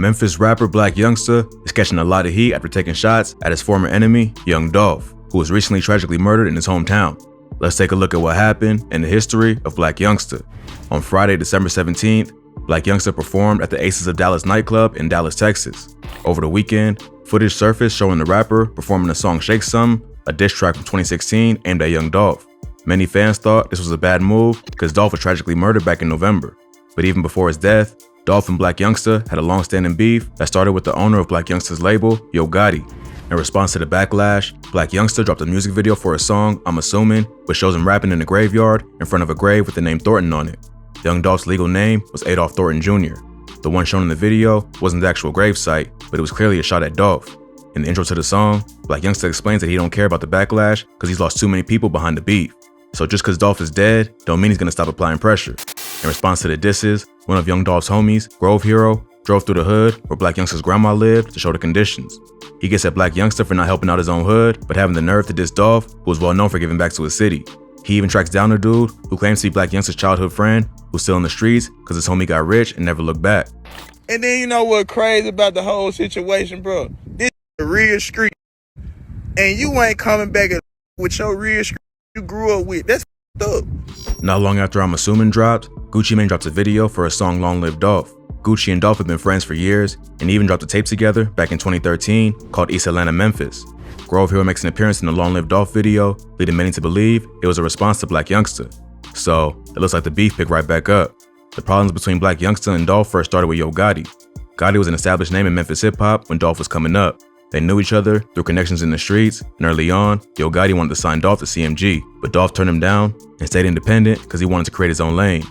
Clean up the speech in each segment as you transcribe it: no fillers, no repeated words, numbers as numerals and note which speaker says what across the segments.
Speaker 1: Memphis rapper Blac Youngsta is catching a lot of heat after taking shots at his former enemy, Young Dolph, who was recently tragically murdered in his hometown. Let's take a look at what happened and the history of Blac Youngsta. On Friday, December 17th, Blac Youngsta performed at the Aces of Dallas nightclub in Dallas, Texas. Over the weekend, footage surfaced showing the rapper performing the song Shake Some, a diss track from 2016 aimed at Young Dolph. Many fans thought this was a bad move because Dolph was tragically murdered back in November. But even before his death, Dolph and Blac Youngsta had a long-standing beef that started with the owner of Blac Youngsta's label, Yo Gotti. In response to the backlash, Blac Youngsta dropped a music video for his song, I'm Assuming, which shows him rapping in a graveyard in front of a grave with the name Thornton on it. Young Dolph's legal name was Adolph Thornton Jr. The one shown in the video wasn't the actual grave site, but it was clearly a shot at Dolph. In the intro to the song, Blac Youngsta explains that he don't care about the backlash because he's lost too many people behind the beef. So just because Dolph is dead, don't mean he's gonna stop applying pressure. In response to the disses, one of Young Dolph's homies, Grove Hero, drove through the hood where Blac Youngsta's grandma lived to show the conditions. He gets at Blac Youngsta for not helping out his own hood, but having the nerve to diss Dolph, who was well known for giving back to his city. He even tracks down a dude who claims to be Blac Youngsta's childhood friend, who's still in the streets because his homie got rich and never looked back.
Speaker 2: And then you know what crazy about the whole situation, bro? This a real street, and you ain't coming back with your real street you grew up with. That's up.
Speaker 1: Not long after I'm Assuming dropped, Gucci Mane dropped a video for his song Long Live Dolph. Gucci and Dolph have been friends for years and even dropped a tape together back in 2013 called East Atlanta Memphis. Grove Hero makes an appearance in the Long Live Dolph video, leading many to believe it was a response to Blac Youngsta. So, it looks like the beef picked right back up. The problems between Blac Youngsta and Dolph first started with Yo Gotti. Gotti was an established name in Memphis hip-hop when Dolph was coming up. They knew each other through connections in the streets, and early on, Yo Gotti wanted to sign Dolph to CMG, but Dolph turned him down and stayed independent because he wanted to create his own lane.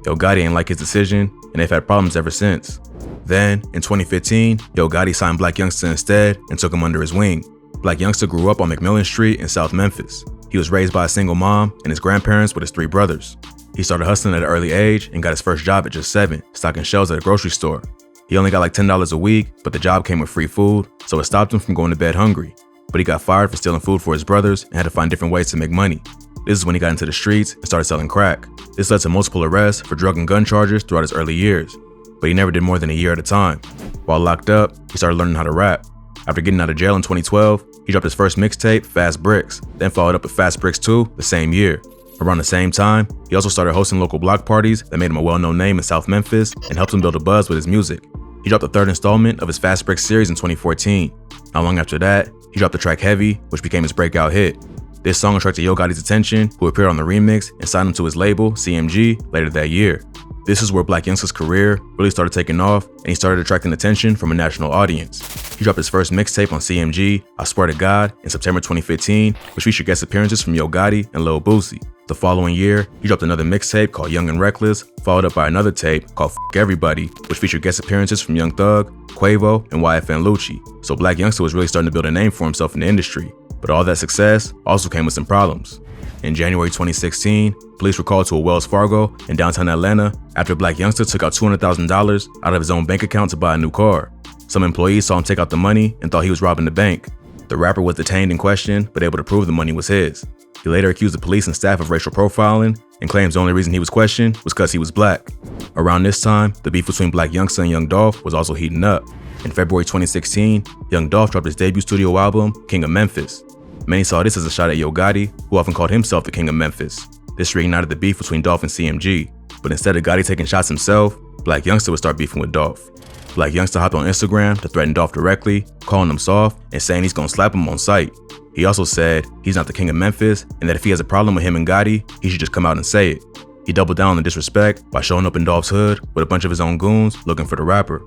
Speaker 1: Yo Gotti ain't like his decision, and they've had problems ever since. Then, in 2015, Yo Gotti signed Blac Youngsta instead and took him under his wing. Blac Youngsta grew up on McMillan Street in South Memphis. He was raised by a single mom and his grandparents with his 3 brothers. He started hustling at an early age and got his first job at just 7, stocking shelves at a grocery store. He only got like $10 a week, but the job came with free food, so it stopped him from going to bed hungry. But he got fired for stealing food for his brothers and had to find different ways to make money. This is when he got into the streets and started selling crack. This led to multiple arrests for drug and gun charges throughout his early years, but he never did more than a year at a time. While locked up, he started learning how to rap. After getting out of jail in 2012, he dropped his first mixtape, Fast Bricks, then followed up with Fast Bricks 2 the same year. Around the same time, he also started hosting local block parties that made him a well-known name in South Memphis and helped him build a buzz with his music. He dropped the 3rd installment of his Fast Bricks series in 2014. Not long after that, he dropped the track Heavy, which became his breakout hit. This song attracted Yo Gotti's attention, who appeared on the remix and signed him to his label, CMG, later that year. This is where Blac Youngsta's career really started taking off, and he started attracting attention from a national audience. He dropped his first mixtape on CMG, I Swear to God, in September 2015, which featured guest appearances from Yo Gotti and Lil Boosie. The following year, he dropped another mixtape called Young and Reckless, followed up by another tape called F Everybody, which featured guest appearances from Young Thug, Quavo, and YFN Lucci. So Blac Youngsta was really starting to build a name for himself in the industry. But all that success also came with some problems. In January 2016, police were called to a Wells Fargo in downtown Atlanta after Blac Youngsta took out $200,000 out of his own bank account to buy a new car. Some employees saw him take out the money and thought he was robbing the bank. The rapper was detained and questioned, but able to prove the money was his. He later accused the police and staff of racial profiling and claims the only reason he was questioned was because he was black. Around this time, the beef between Blac Youngsta and Young Dolph was also heating up. In February 2016, Young Dolph dropped his debut studio album, King of Memphis. Many saw this as a shot at Yo Gotti, who often called himself the King of Memphis. This reignited the beef between Dolph and CMG, but instead of Gotti taking shots himself, Blac Youngsta would start beefing with Dolph. Blac Youngsta hopped on Instagram to threaten Dolph directly, calling him soft and saying he's gonna slap him on sight. He also said he's not the King of Memphis and that if he has a problem with him and Gotti, he should just come out and say it. He doubled down on the disrespect by showing up in Dolph's hood with a bunch of his own goons looking for the rapper.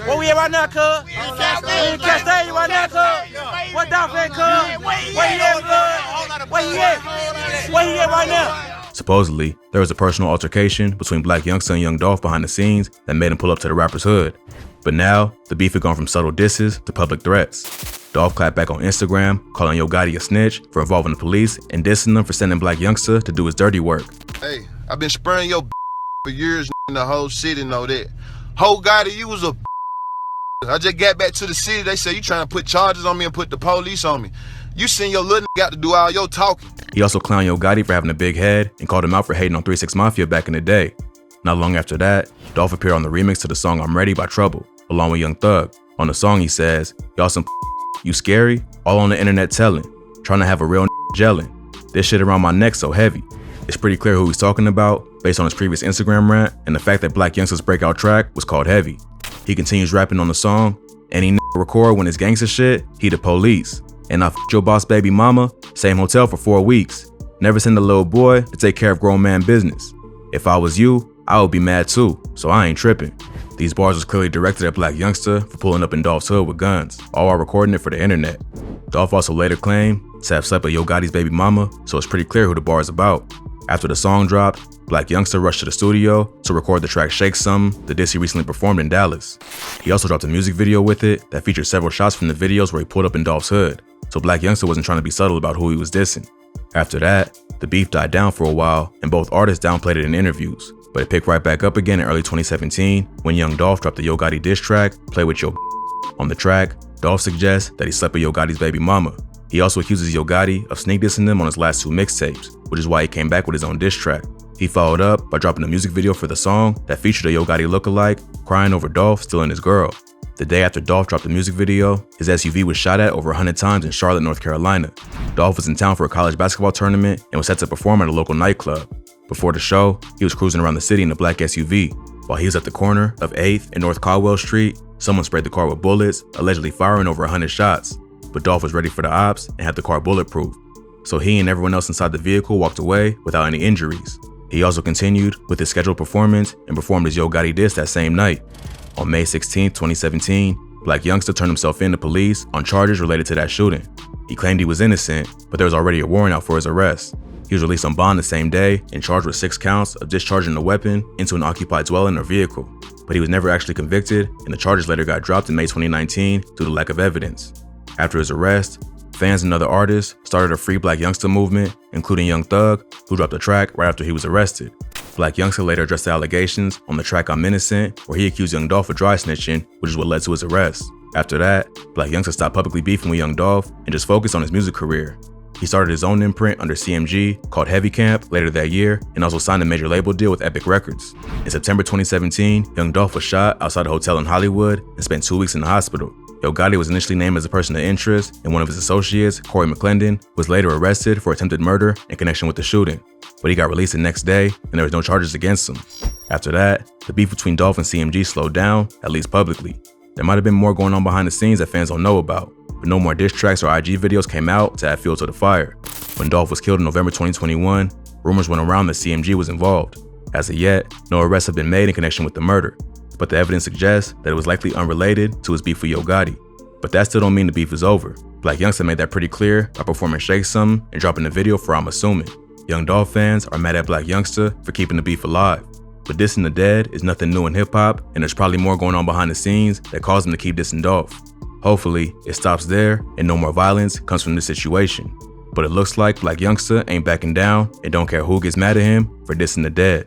Speaker 3: Where we at right now, cuz? We in Castaigne right now, cuz. What Dolph at, cuz? Where he at, cuz? Where he at? Where he at right now?
Speaker 1: Supposedly, there was a personal altercation between Blac Youngsta and Young Dolph behind the scenes that made him pull up to the rapper's hood. But now, the beef had gone from subtle disses to public threats. Dolph clapped back on Instagram, calling Yo Gotti a snitch for involving the police and dissing them for sending Blac Youngsta to do his dirty work.
Speaker 4: Hey, I've been spraying your for years, and the whole city know that. Ho Gotti, you was a I just got back to the city, they say you trying to put charges on me and put the police on me. You send your little got to do all your talking.
Speaker 1: He also clowned Yo Gotti for having a big head and called him out for hating on 3 6 Mafia back in the day. Not long after that, Dolph appeared on the remix to the song I'm Ready by Trouble. along with Young Thug. On the song he says, "Y'all some you scary, all on the internet telling, trying to have a real gelling. This shit around my neck so heavy." It's pretty clear who he's talking about based on his previous Instagram rant and the fact that Black Youngsta's breakout track was called Heavy. He continues rapping on the song, "Any record when it's gangsta shit, he the police. And I your boss baby mama, same hotel for 4 weeks. Never send a little boy to take care of grown man business. If I was you, I would be mad too, so I ain't tripping." These bars was clearly directed at Black Youngsta for pulling up in Dolph's hood with guns, all while recording it for the internet. Dolph also later claimed to have slept with Yo Gotti's baby mama, so it's pretty clear who the bar is about. After the song dropped, Black Youngsta rushed to the studio to record the track Shake Something, the diss he recently performed in Dallas. He also dropped a music video with it that featured several shots from the videos where he pulled up in Dolph's hood, so Black Youngsta wasn't trying to be subtle about who he was dissing. After that, the beef died down for a while and both artists downplayed it in interviews, but it picked right back up again in early 2017 when Young Dolph dropped the Yo Gotti diss track, Play With Yo. On the track, Dolph suggests that he slept with Yo Gotti's baby mama. He also accuses Yo Gotti of sneak dissing them on his last 2 mixtapes, which is why he came back with his own diss track. He followed up by dropping a music video for the song that featured a Yo Gotti lookalike crying over Dolph stealing his girl. The day after Dolph dropped the music video, his SUV was shot at over 100 times in Charlotte, North Carolina. Dolph was in town for a college basketball tournament and was set to perform at a local nightclub. Before the show, he was cruising around the city in a black SUV. While he was at the corner of 8th and North Caldwell Street, someone sprayed the car with bullets, allegedly firing over 100 shots. But Dolph was ready for the ops and had the car bulletproof. So he and everyone else inside the vehicle walked away without any injuries. He also continued with his scheduled performance and performed his Yo Gotti diss that same night. On May 16, 2017, Black Youngsta turned himself in to police on charges related to that shooting. He claimed he was innocent, but there was already a warrant out for his arrest. He was released on bond the same day and charged with 6 counts of discharging a weapon into an occupied dwelling or vehicle. But he was never actually convicted, and the charges later got dropped in May 2019 due to lack of evidence. After his arrest, fans and other artists started a Free Black Youngsta movement, including Young Thug, who dropped a track right after he was arrested. Black Youngsta later addressed the allegations on the track I'm Innocent, where he accused Young Dolph of dry snitching, which is what led to his arrest. After that, Black Youngsta stopped publicly beefing with Young Dolph and just focused on his music career. He started his own imprint under CMG called Heavy Camp later that year and also signed a major label deal with Epic Records. In September 2017, Young Dolph was shot outside a hotel in Hollywood and spent 2 weeks in the hospital. Yo Gotti was initially named as a person of interest, and one of his associates, Corey McClendon, was later arrested for attempted murder in connection with the shooting. But he got released the next day, and there was no charges against him. After that, the beef between Dolph and CMG slowed down, at least publicly. There might have been more going on behind the scenes that fans don't know about, but no more diss tracks or IG videos came out to add fuel to the fire. When Dolph was killed in November 2021, rumors went around that CMG was involved. As of yet, no arrests have been made in connection with the murder, but the evidence suggests that it was likely unrelated to his beef with Yo Gotti. But that still don't mean the beef is over. Black Youngsta made that pretty clear by performing Shake Something and dropping the video for I'm Assuming. Young Dolph fans are mad at Black Youngsta for keeping the beef alive. But dissing the dead is nothing new in hip-hop, and there's probably more going on behind the scenes that caused him to keep dissing Dolph. Hopefully, it stops there and no more violence comes from this situation. But it looks like Black Youngsta ain't backing down and don't care who gets mad at him for dissing the dead.